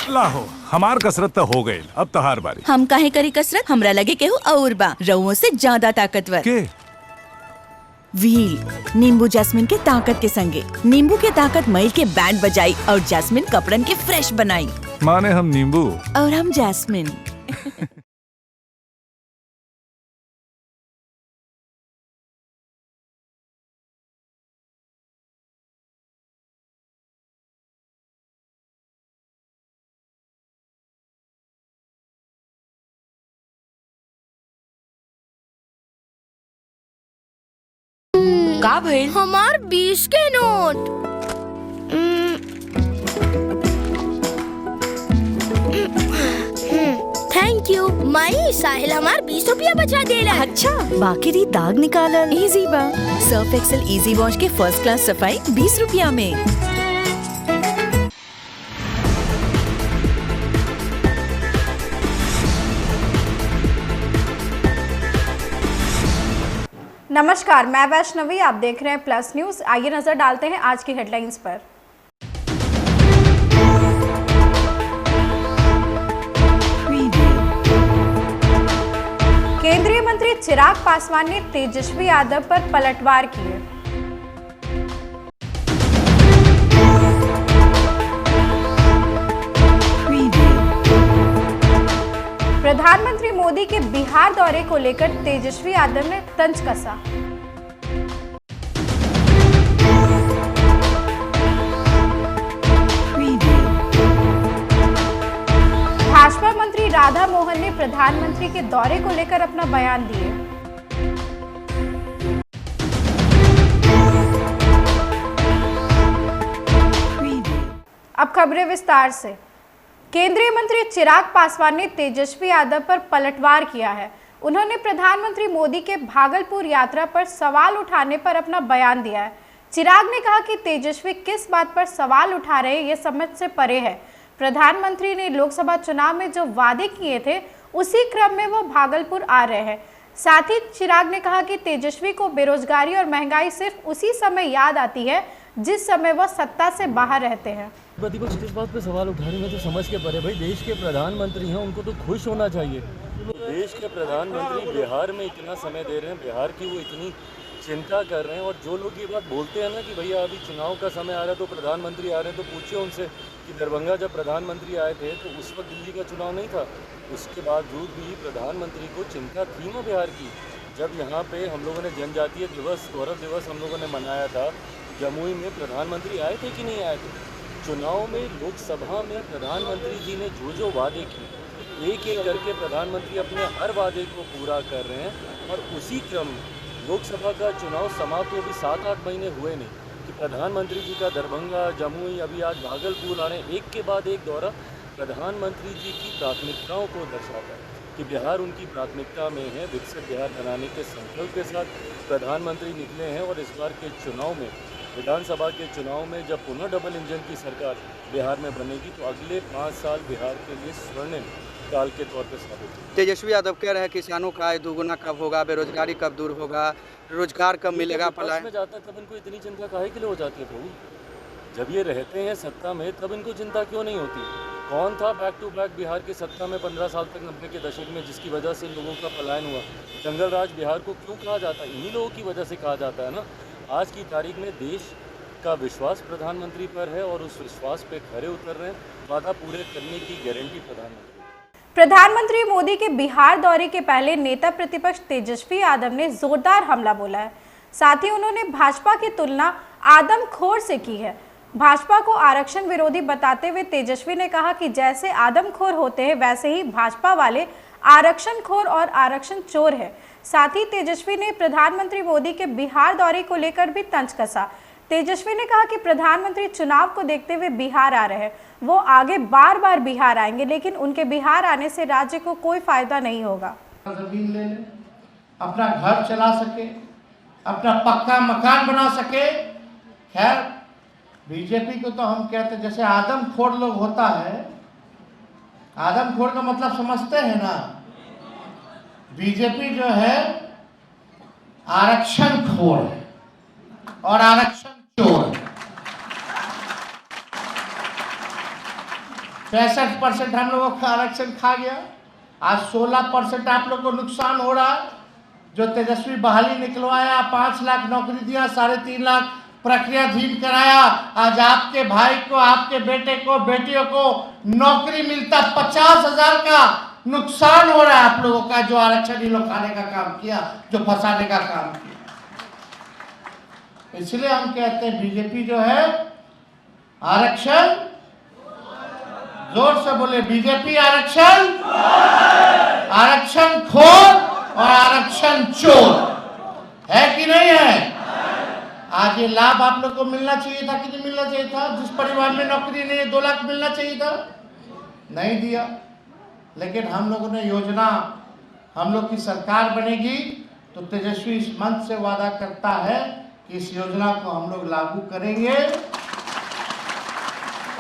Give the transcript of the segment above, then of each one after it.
लाहो हमार कसरत तो हो गई, अब तहार बारी। हम काहे करी कसरत? हमरा लगे केहू और बा रउओं से ज्यादा ताकतवर के? व्हील नींबू जैस्मिन के ताकत के संगे। नींबू के ताकत मईल के बैंड बजाई और जैस्मिन कपड़न के फ्रेश बनाई। माने हम नींबू और हम जैस्मिन। का भइल? हमार 20 के नोट। थैंक यू माई, साहिल हमार 20 रुपया बचा देला। अच्छा, बाकी री दाग निकालल इजी बा। सर्फ एक्सेल इजी वॉश के फर्स्ट क्लास सफाई 20 रुपया में। नमस्कार, मैं वैष्णवी, आप देख रहे हैं प्लस न्यूज। आइए नजर डालते हैं आज की हेडलाइंस पर। केंद्रीय मंत्री चिराग पासवान ने तेजस्वी यादव पर पलटवार किए। प्रधानमंत्री मोदी के बिहार दौरे को लेकर तेजस्वी यादव ने तंज कसा। भाजपा मंत्री राधा मोहन ने प्रधानमंत्री के दौरे को लेकर अपना बयान दिए। अब खबरें विस्तार से। केंद्रीय मंत्री चिराग पासवान ने तेजस्वी यादव पर पलटवार किया है। उन्होंने प्रधानमंत्री मोदी के भागलपुर यात्रा पर सवाल उठाने पर अपना बयान दिया है। चिराग ने कहा कि तेजस्वी किस बात पर सवाल उठा रहे हैं ये समझ से परे है। प्रधानमंत्री ने लोकसभा चुनाव में जो वादे किए थे उसी क्रम में वो भागलपुर आ रहे हैं। साथ ही चिराग ने कहा कि तेजस्वी को बेरोजगारी और महंगाई सिर्फ उसी समय याद आती है जिस समय वह सत्ता से बाहर रहते हैं। प्रतिपक्ष किस बात पे सवाल उठा रही, मैं तो समझ के परे। भाई देश के प्रधानमंत्री हैं, उनको तो खुश होना चाहिए। देश के प्रधानमंत्री बिहार में इतना समय दे रहे हैं, बिहार की वो इतनी चिंता कर रहे हैं। और जो लोग ये बात बोलते हैं ना कि भैया अभी चुनाव का समय आ रहा है तो प्रधानमंत्री आ रहे हैं, तो पूछिए उनसे कि दरभंगा जब प्रधानमंत्री आए थे तो उस वक्त दिल्ली का चुनाव नहीं था। उसके बावजूद भी प्रधानमंत्री को चिंता थी ना बिहार की। जब यहाँ पे हम लोगों ने जनजातीय दिवस, गौरव दिवस हम लोगों ने मनाया था, जमुई में प्रधानमंत्री आए थे कि नहीं आए थे? चुनाव में लोकसभा में प्रधानमंत्री जी ने जो वादे किए, एक एक करके प्रधानमंत्री अपने हर वादे को पूरा कर रहे हैं। और उसी क्रम में लोकसभा का चुनाव समाप्त हो भी 7-8 महीने हुए नहीं कि प्रधानमंत्री जी का दरभंगा, जमुई, अभी आज भागलपुर आने एक के बाद एक दौरा प्रधानमंत्री जी की प्राथमिकताओं को दर्शाता है कि बिहार उनकी प्राथमिकता में है। विकसित बिहार बनाने के संकल्प के साथ प्रधानमंत्री निकले हैं। और इस बार के चुनाव में, विधानसभा के चुनाव में जब पुनः डबल इंजन की सरकार बिहार में बनेगी तो अगले 5 साल बिहार के लिए स्वर्णिम काल के तौर पर साबित होगा। तेजस्वी यादव कह रहे हैं किसानों का आय दोगुना कब होगा, बेरोजगारी कब दूर होगा, रोजगार कब मिलेगा। पलायन में जाता है तब इनको इतनी चिंता काहे के लिए हो जाती है प्रभु? जब ये रहते हैं सत्ता में तब इनको चिंता क्यों नहीं होती? कौन था बैक टू बैक बिहार की सत्ता में 15 साल तक 90 के दशक में जिसकी वजह से लोगों का पलायन हुआ? जंगल राज बिहार को क्यों कहा जाता है? इन्हीं लोगों की वजह से कहा जाता है ना। आज की तारीख में देश का विश्वास प्रधानमंत्री पर है और उस विश्वास पे खरे उतर रहे हैं। वादा पूरे करने की गारंटी प्रधानमंत्री मोदी के बिहार दौरे के पहले नेता प्रतिपक्ष तेजस्वी यादव ने जोरदार हमला बोला है। साथ ही उन्होंने भाजपा की तुलना आदमखोर से की है। भाजपा को आरक्षण विरोधी बताते हुए तेजस्वी ने कहा कि जैसे आदमखोर होते हैं वैसे ही भाजपा वाले आरक्षण खोर और आरक्षण चोर है। साथ ही तेजस्वी ने प्रधानमंत्री मोदी के बिहार दौरे को लेकर भी तंज कसा। तेजस्वी ने कहा कि प्रधानमंत्री चुनाव को देखते हुए बिहार आ रहे हैं, वो आगे बार बार बिहार आएंगे, लेकिन उनके बिहार आने से राज्य को कोई फायदा नहीं होगा। जमीन ले ले, अपना घर चला सके, अपना पक्का मकान बना सके। खैर बीजेपी को तो हम कहते जैसे आदमखोर लोग होता है, आदमखोर का मतलब समझते हैं ना। बीजेपी जो है आरक्षण खोर है और आरक्षण चोर। 65% हम लोगों का आरक्षण खा गया। आज 16% आप लोग को नुकसान हो रहा है। जो तेजस्वी बहाली निकलवाया, 5 लाख नौकरी दिया, 3.5 लाख प्रक्रियाधीन कराया, आज आपके भाई को, आपके बेटे को, बेटियों को नौकरी मिलता 50,000 का नुकसान हो रहा है आप लोगों का, जो आरक्षण ही लोग खाने का काम किया, जो फंसाने का काम किया। इसलिए हम कहते हैं बीजेपी जो है आरक्षण, जोर से बोले बीजेपी आरक्षण, आरक्षण खोर और आरक्षण चोर है कि नहीं है। आज ये लाभ आप लोग को मिलना चाहिए था कि नहीं मिलना चाहिए था। जिस परिवार में नौकरी नहीं है 2 लाख मिलना चाहिए था, नहीं दिया। लेकिन हम लोगों ने योजना, हम लोग की सरकार बनेगी तो तेजस्वी इस मंच से वादा करता है कि इस योजना को हम लोग लागू करेंगे,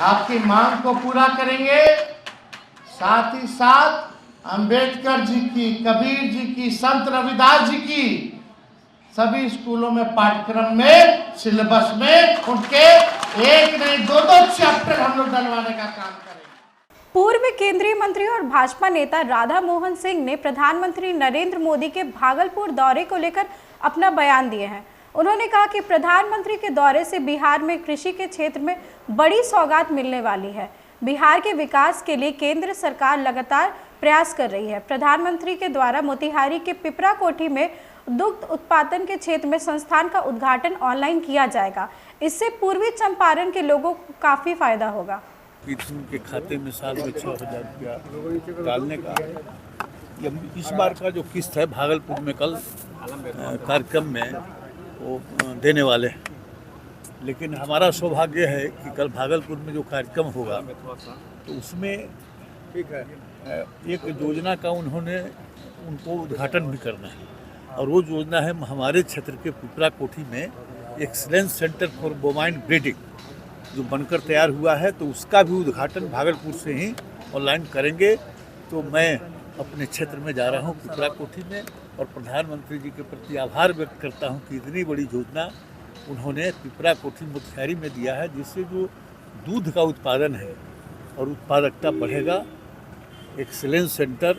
आपकी मांग को पूरा करेंगे। साथ ही साथ अंबेडकर जी की, कबीर जी की, संत रविदास जी की सभी स्कूलों में, पाठ्यक्रम में, सिलेबस में उनके 1 नहीं 2 चैप्टर हम लोग डलवाने का काम करेंगे। पूर्व केंद्रीय मंत्री और भाजपा नेता राधा मोहन सिंह ने प्रधानमंत्री नरेंद्र मोदी के भागलपुर दौरे को लेकर अपना बयान दिए हैं। उन्होंने कहा कि प्रधानमंत्री के दौरे से बिहार में कृषि के क्षेत्र में बड़ी सौगात मिलने वाली है। बिहार के विकास के लिए केंद्र सरकार लगातार प्रयास कर रही है। प्रधानमंत्री के द्वारा मोतिहारी के पिपरा कोठी में दुग्ध उत्पादन के क्षेत्र में संस्थान का उद्घाटन ऑनलाइन किया जाएगा। इससे पूर्वी चंपारण के लोगों को काफी फायदा होगा। उनके खाते में साल में 6,000 रुपया डालने का इस बार का जो किस्त है भागलपुर में कल कार्यक्रम में वो देने वाले हैं। लेकिन हमारा सौभाग्य है कि कल भागलपुर में जो कार्यक्रम होगा तो उसमें एक योजना का उन्होंने उनको उद्घाटन भी करना है। और वो योजना है हमारे क्षेत्र के पिपरा कोठी में excellence centre for bovine breeding जो बनकर तैयार हुआ है, तो उसका भी उद्घाटन भागलपुर से ही ऑनलाइन करेंगे। तो मैं अपने क्षेत्र में जा रहा हूँ पिपरा कोठी में और प्रधानमंत्री जी के प्रति आभार व्यक्त करता हूँ कि इतनी बड़ी योजना उन्होंने पिपरा कोठी मोतिहारी में दिया है, जिससे जो दूध का उत्पादन है और उत्पादकता बढ़ेगा। एक्सीलेंस सेंटर,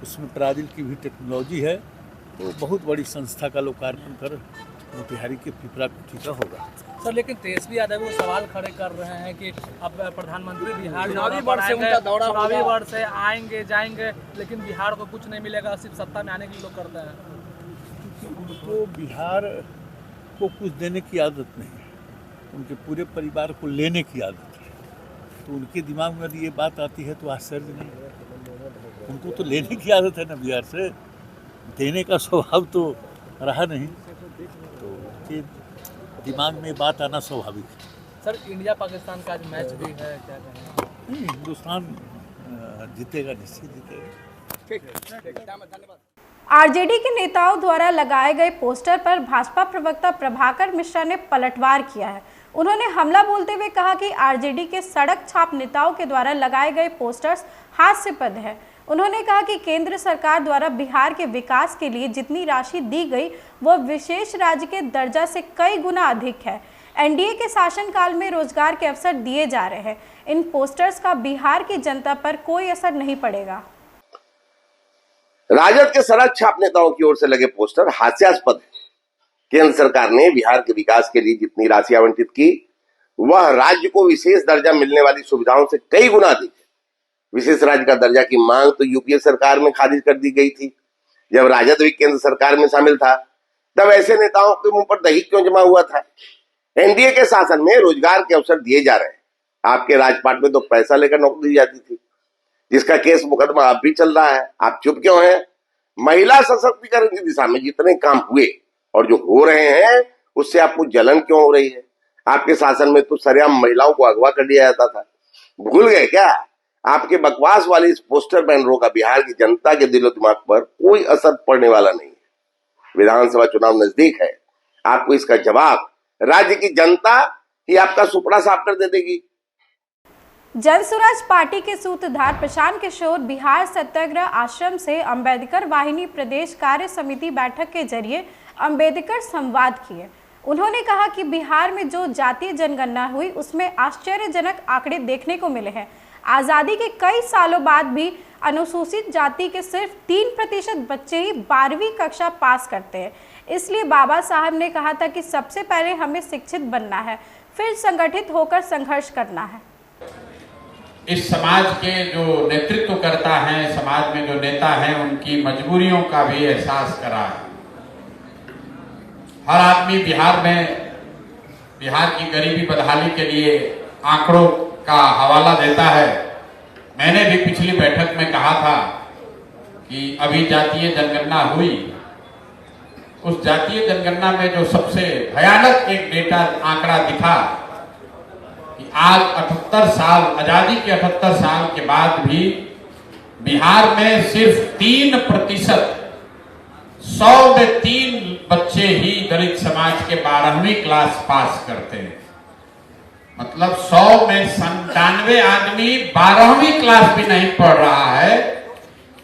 उसमें ब्राजील की भी टेक्नोलॉजी है, तो बहुत बड़ी संस्था का लोकार्पण कर मोतिहारी के पिपरा कोठी का होगा। सर, लेकिन तेजस्वी यादव वो सवाल खड़े कर रहे हैं कि अब प्रधानमंत्री बिहार चुनावी वर्ष से आएंगे जाएंगे, लेकिन बिहार को कुछ नहीं मिलेगा, सिर्फ सत्ता में आने के लिए लोग करते हैं। उनको बिहार को कुछ देने की आदत नहीं है, उनके पूरे परिवार को लेने की आदत है। तो उनके दिमाग में यदि ये बात आती है तो आश्चर्य नहीं है। उनको तो लेने की आदत है ना बिहार से, देने का स्वभाव तो रहा नहीं, तो उनके दिमाग में बात आना स्वाभाविक है। सर, इंडिया पाकिस्तान का आज मैच भी है, क्या कहें? हिंदुस्तान जीतेगा, निश्चित जीतेगा। धन्यवाद। आरजेडी के नेताओं द्वारा लगाए गए पोस्टर पर भाजपा प्रवक्ता प्रभाकर मिश्रा ने पलटवार किया है। उन्होंने हमला बोलते हुए कहा कि आरजेडी के सड़क छाप नेताओं के द्वारा लगाए गए पोस्टर्स हास्यास्पद है। उन्होंने कहा कि केंद्र सरकार द्वारा बिहार के विकास के लिए जितनी राशि दी गई वह विशेष राज्य के दर्जा से कई गुना अधिक है। एनडीए के शासनकाल में रोजगार के अवसर दिए जा रहे हैं। इन पोस्टर्स का बिहार की जनता पर कोई असर नहीं पड़ेगा। राजद के सड़क छाप नेताओं की ओर से लगे पोस्टर हास्यास्पद है। केंद्र सरकार ने बिहार के विकास के लिए जितनी राशि आवंटित की वह राज्य को विशेष दर्जा मिलने वाली सुविधाओं से कई गुना अधिक है। विशेष राज्य का दर्जा की मांग तो यूपीए सरकार में खारिज कर दी गई थी। जब राजद भी केंद्र सरकार में शामिल था तब ऐसे नेताओं के मुंह पर दही क्यों जमा हुआ था। एनडीए के शासन में रोजगार के अवसर दिए जा रहे हैं। आपके राजपाट में तो पैसा लेकर नौकरी दी जाती थी, जिसका केस मुकदमा अब भी चल रहा है। आप चुप क्यों हैं? महिला सशक्तिकरण की दिशा में जितने काम हुए और जो हो रहे हैं उससे आपको जलन क्यों हो रही है? आपके शासन में तो सरेआम महिलाओं को अगवा कर दिया जाता था, भूल गए क्या? आपके बकवास वाले इस पोस्टर बैनरों का बिहार की जनता के दिलो दिमाग पर कोई असर पड़ने वाला नहीं है। विधानसभा चुनाव नजदीक है, आपको इसका जवाब राज्य की जनता ही आपका सुपड़ा साफ कर दे देगी। जनसुराज पार्टी के सूत्रधार प्रशांत किशोर बिहार सत्याग्रह आश्रम से अंबेडकर वाहिनी प्रदेश कार्य समिति बैठक के जरिए अंबेडकर संवाद किए। उन्होंने कहा कि बिहार में जो जातीय जनगणना हुई उसमें आश्चर्यजनक आंकड़े देखने को मिले हैं। आज़ादी के कई सालों बाद भी अनुसूचित जाति के सिर्फ 3% बच्चे ही 12वीं कक्षा पास करते हैं। इसलिए बाबा साहब ने कहा था कि सबसे पहले हमें शिक्षित बनना है, फिर संगठित होकर संघर्ष करना है। इस समाज के जो नेतृत्व करता है, समाज में जो नेता हैं, उनकी मजबूरियों का भी एहसास करा है। हर आदमी बिहार की गरीबी बदहाली के लिए आंकड़ों का हवाला देता है। मैंने भी पिछली बैठक में कहा था कि अभी जातीय जनगणना हुई, उस जातीय जनगणना में जो सबसे भयानक एक डेटा आंकड़ा दिखा कि आज 78 साल, आजादी के 78 साल के बाद भी बिहार में सिर्फ 3%, 100 में 3 बच्चे ही दलित समाज के 12वीं क्लास पास करते हैं। मतलब 100 में 97 आदमी 12वीं क्लास भी नहीं पढ़ रहा है।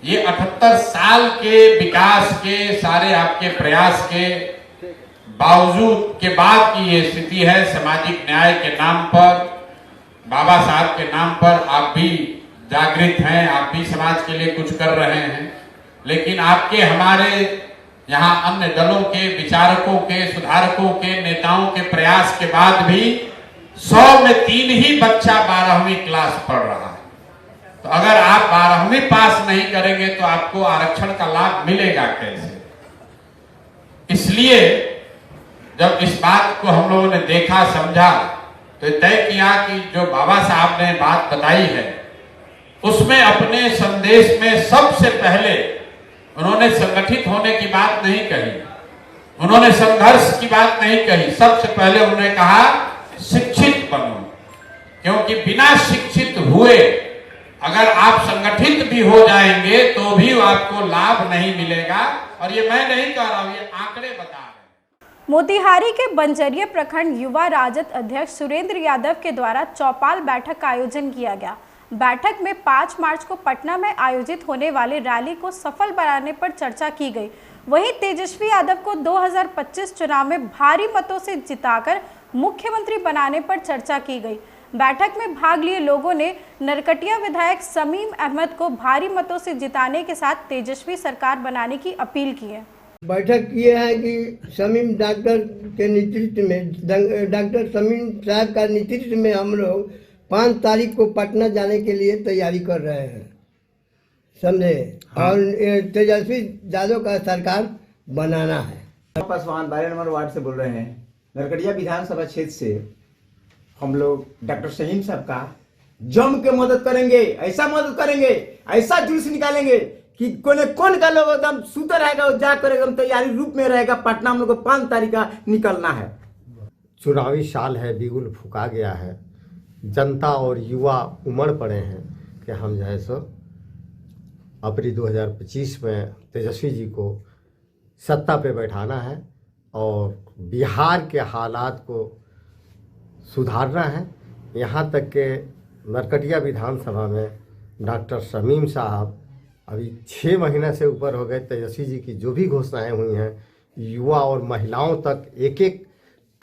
ये 78 साल के विकास के सारे आपके प्रयास के बावजूद के बाद की ये स्थिति है। सामाजिक न्याय के नाम पर, बाबा साहब के नाम पर आप भी जागृत हैं, आप भी समाज के लिए कुछ कर रहे हैं, लेकिन आपके हमारे यहाँ अन्य दलों के विचारकों के, सुधारकों के, नेताओं के प्रयास के बाद भी 100 में 3 ही बच्चा 12वीं क्लास पढ़ रहा है। तो अगर आप 12वीं पास नहीं करेंगे तो आपको आरक्षण का लाभ मिलेगा कैसे? इसलिए जब इस बात को हम लोगों ने देखा, समझा, तो तय किया कि जो बाबा साहब ने बात बताई है उसमें अपने संदेश में सबसे पहले उन्होंने संगठित होने की बात नहीं कही, उन्होंने संघर्ष की बात नहीं कही। सबसे पहले उन्होंने कहा शिक्षित बनो, क्योंकि बिना शिक्षित हुए अगर आप संगठित भी हो जाएंगे तो भी आपको लाभ नहीं मिलेगा। और ये मैं नहीं कह रहा हूं, ये आंकड़े बता रहे हैं। मोतिहारी के बंजरिया प्रखंड युवा राजद अध्यक्ष सुरेंद्र यादव के द्वारा चौपाल बैठक का आयोजन किया गया। बैठक में 5 मार्च को पटना में आयोजित होने वाली रैली को सफल बनाने पर चर्चा की गई। वहीं तेजस्वी यादव को 2025 चुनाव में भारी मतों से जिताकर मुख्यमंत्री बनाने पर चर्चा की गई। बैठक में भाग लिए लोगों ने नरकटिया विधायक शमीम अहमद को भारी मतों से जिताने के साथ तेजस्वी सरकार बनाने की अपील की है। बैठक ये है कि शमीम डॉक्टर के नेतृत्व में, डॉक्टर शमीम साहब का नेतृत्व में हम लोग 5 तारीख को पटना जाने के लिए तैयारी कर रहे हैं, समझे। हाँ। और तेजस्वी यादव का सरकार बनाना है। पासवान 12 नंबर वार्ड से बोल रहे हैं। नरकटिया विधानसभा क्षेत्र से हम लोग डॉक्टर शहीम साहब का जम के मदद करेंगे, ऐसा मदद करेंगे, ऐसा जुलूस निकालेंगे कि कौन का लोग एकदम सुतर रहेगा, जा करेगा, तैयारी रूप में रहेगा। पटना हम लोग को 5 तारीख का निकलना है। चुनावी साल है, बिगुल फूका गया है, जनता और युवा उमड़ पड़े हैं कि हम जो है सो अप्रैल 2025 में तेजस्वी जी को सत्ता पे बैठाना है और बिहार के हालात को सुधारना है। यहाँ तक के नरकटिया विधानसभा में डॉक्टर शमीम साहब अभी 6 महीने से ऊपर हो गए। तेजस्वी जी की जो भी घोषणाएं हुई हैं, युवा और महिलाओं तक एक एक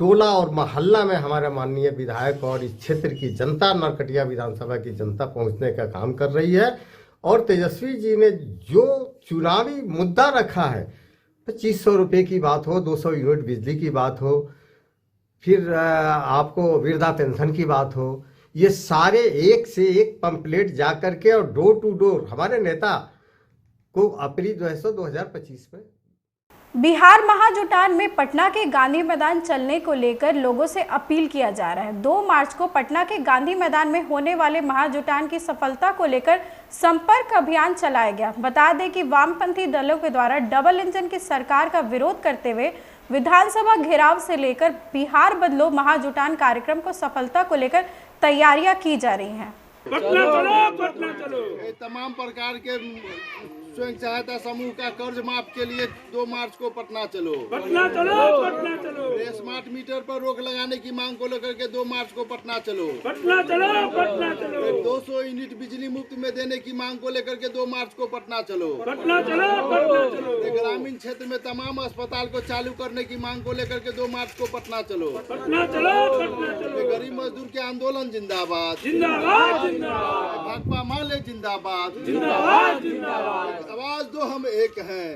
टोला और मोहल्ला में हमारे माननीय विधायक और इस क्षेत्र की जनता, नरकटिया विधानसभा की जनता पहुंचने का काम कर रही है। और तेजस्वी जी ने जो चुनावी मुद्दा रखा है, 2500 रुपये की बात हो, 200 यूनिट बिजली की बात हो, फिर आपको वृद्धा पेंशन की बात हो, ये सारे एक से एक पंपलेट जा करके और डोर टू डोर हमारे नेता को अप्रैल 2025 में। बिहार महाजुटान में पटना के गांधी मैदान चलने को लेकर लोगों से अपील किया जा रहा है। 2 मार्च को पटना के गांधी मैदान में होने वाले महाजुटान की सफलता को लेकर संपर्क अभियान चलाया गया। बता दें कि वामपंथी दलों के द्वारा डबल इंजन की सरकार का विरोध करते हुए विधानसभा घेराव से लेकर बिहार बदलो महाजुटान कार्यक्रम को सफलता को लेकर तैयारियां की जा रही हैं। पटना चलो, पटना चलो। तमाम प्रकार के स्वयं सहायता समूह का कर्ज माफ के लिए 2 मार्च को पटना चलो, पटना चलो, पटना चलो। स्मार्ट मीटर पर रोक लगाने की मांग को लेकर के 2 मार्च को पटना चलो, पटना चलो, पटना चलो। 200 यूनिट बिजली मुफ्त में देने की मांग को लेकर के 2 मार्च को पटना चलो। ग्रामीण क्षेत्र में तमाम अस्पताल को चालू करने की मांग को लेकर के 2 मार्च को पटना चलो। गरीब मजदूर के आंदोलन जिंदाबाद, भाकपा माले जिंदाबाद, आवाज दो हम एक हैं।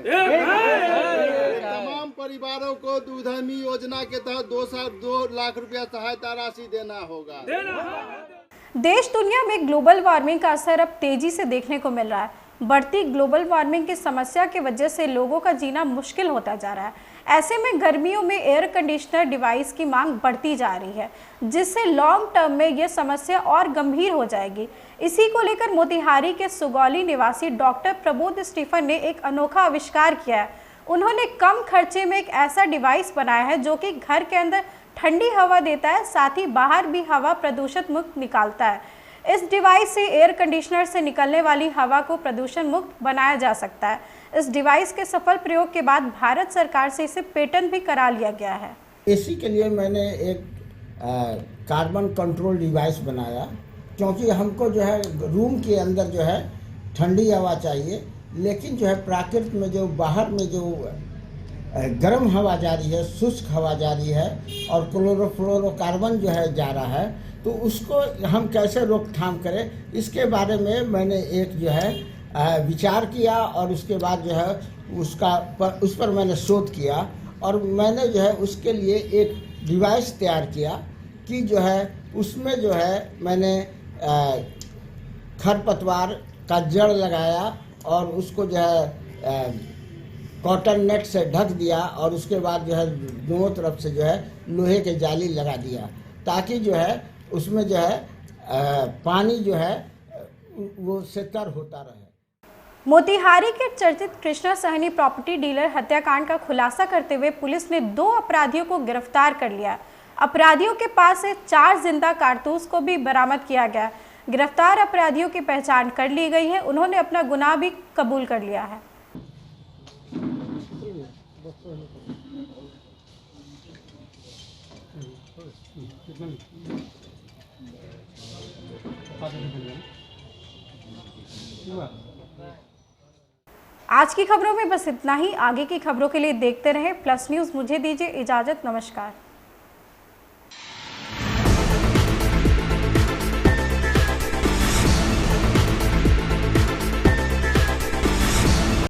तमाम परिवारों को दूधनी योजना के तहत 2 लाख रुपया सहायता राशि देना होगा। देश दुनिया में ग्लोबल वार्मिंग का असर अब तेजी से देखने को मिल रहा है। बढ़ती ग्लोबल वार्मिंग की समस्या की वजह से लोगों का जीना मुश्किल होता जा रहा है। ऐसे में गर्मियों में एयर कंडीशनर डिवाइस की मांग बढ़ती जा रही है, जिससे लॉन्ग टर्म में यह समस्या और गंभीर हो जाएगी। इसी को लेकर मोतिहारी के सुगौली निवासी डॉक्टर प्रबोध स्टीफन ने एक अनोखा आविष्कार किया है। उन्होंने कम खर्चे में एक ऐसा डिवाइस बनाया है जो कि घर के अंदर ठंडी हवा देता है, साथ ही बाहर भी हवा प्रदूषित मुक्त निकालता है। इस डिवाइस से एयर कंडीशनर से निकलने वाली हवा को प्रदूषण मुक्त बनाया जा सकता है। इस डिवाइस के सफल प्रयोग के बाद भारत सरकार से इसे पेटेंट भी करा लिया गया है। एसी के लिए मैंने एक कार्बन कंट्रोल डिवाइस बनाया, क्योंकि हमको जो है रूम के अंदर जो है ठंडी हवा चाहिए, लेकिन जो है प्राकृतिक में जो बाहर में जो गर्म हवा जा रही है, शुष्क हवा जा रही है और क्लोरोफ्लोरोकार्बन जो है जा रहा है, तो उसको हम कैसे रोकथाम करें, इसके बारे में मैंने एक जो है विचार किया और उसके बाद जो है उस पर मैंने शोध किया और मैंने जो है उसके लिए एक डिवाइस तैयार किया कि जो है उसमें जो है मैंने खरपतवार का जड़ लगाया और उसको जो है कॉटन नेट से ढक दिया और उसके बाद जो है दोनों तरफ से जो है लोहे के जाली लगा दिया, ताकि जो है उसमें जो है पानी जो है वो से तर होता रहे। मोतिहारी के चर्चित कृष्णा सहनी प्रॉपर्टी डीलर हत्याकांड का खुलासा करते हुए पुलिस ने 2 अपराधियों को गिरफ्तार कर लिया। अपराधियों के पास से 4 जिंदा कारतूस को भी बरामद किया गया। गिरफ्तार अपराधियों की पहचान कर ली गई है। उन्होंने अपना गुनाह भी कबूल कर लिया है। आज की खबरों में बस इतना ही। आगे की खबरों के लिए देखते रहें प्लस न्यूज़। मुझे दीजिए इजाजत। नमस्कार।